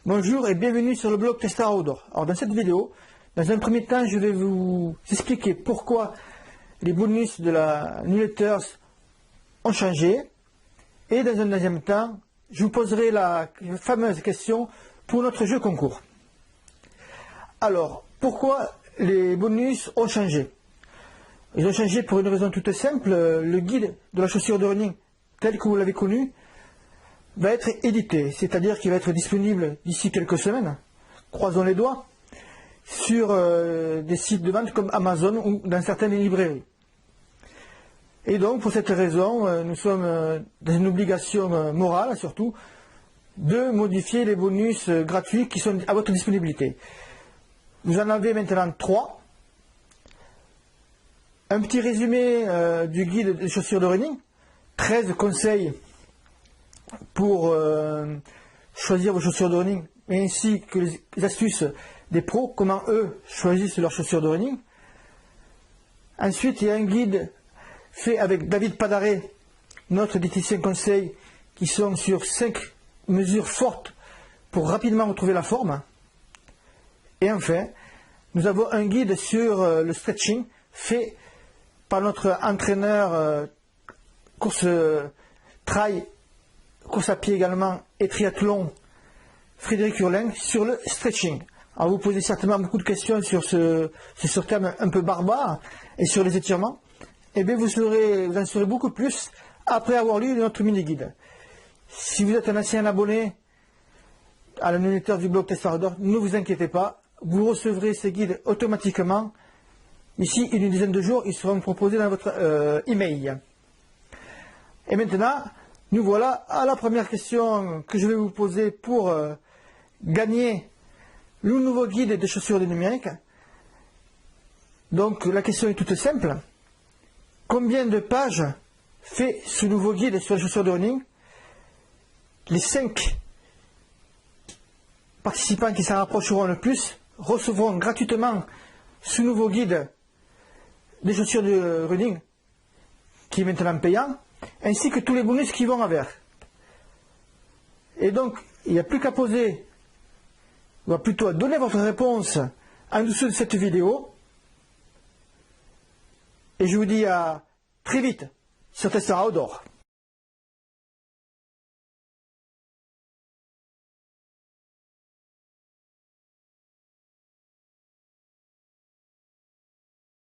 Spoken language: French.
Bonjour et bienvenue sur le blog Tester Outdoor. Alors dans cette vidéo, dans un premier temps, je vais vous expliquer pourquoi les bonus de la newsletter ont changé. Et dans un deuxième temps, je vous poserai la fameuse question pour notre jeu concours. Alors, pourquoi les bonus ont changé? Ils ont changé pour une raison toute simple. Le guide de la chaussure de running, tel que vous l'avez connu, va être édité, c'est-à-dire qu'il va être disponible d'ici quelques semaines, croisons les doigts, sur des sites de vente comme Amazon ou dans certaines librairies. Et donc, pour cette raison, nous sommes dans une obligation morale, surtout, de modifier les bonus gratuits qui sont à votre disponibilité. Vous en avez maintenant 3. Un petit résumé du guide des chaussures de running, 13 conseils pour choisir vos chaussures de running, ainsi que les astuces des pros, comment eux choisissent leurs chaussures de running. Ensuite, il y a un guide fait avec David Padaré, notre diététicien conseil, qui sont sur 5 mesures fortes pour rapidement retrouver la forme. Et enfin, nous avons un guide sur le stretching fait par notre entraîneur course trail, course à pied également et triathlon, Frédéric Hurlin, sur le stretching. Alors vous posez certainement beaucoup de questions sur ce terme un peu barbare et sur les étirements. Eh bien vous en saurez beaucoup plus après avoir lu notre mini-guide. Si vous êtes un ancien abonné à la newsletter du blog Tester Outdoor, ne vous inquiétez pas, vous recevrez ces guides automatiquement. Ici, une dizaine de jours, ils seront proposés dans votre email. Et maintenant, nous voilà à la première question que je vais vous poser pour gagner le nouveau guide des chaussures numériques. Donc la question est toute simple. Combien de pages fait ce nouveau guide sur les chaussures de running? Les 5 participants qui s'en rapprocheront le plus recevront gratuitement ce nouveau guide des chaussures de running, qui est maintenant payant, ainsi que tous les bonus qui vont avec. Et donc, il n'y a plus qu'à poser, ou plutôt à donner votre réponse en dessous de cette vidéo. Et je vous dis à très vite sur Tester Outdoor.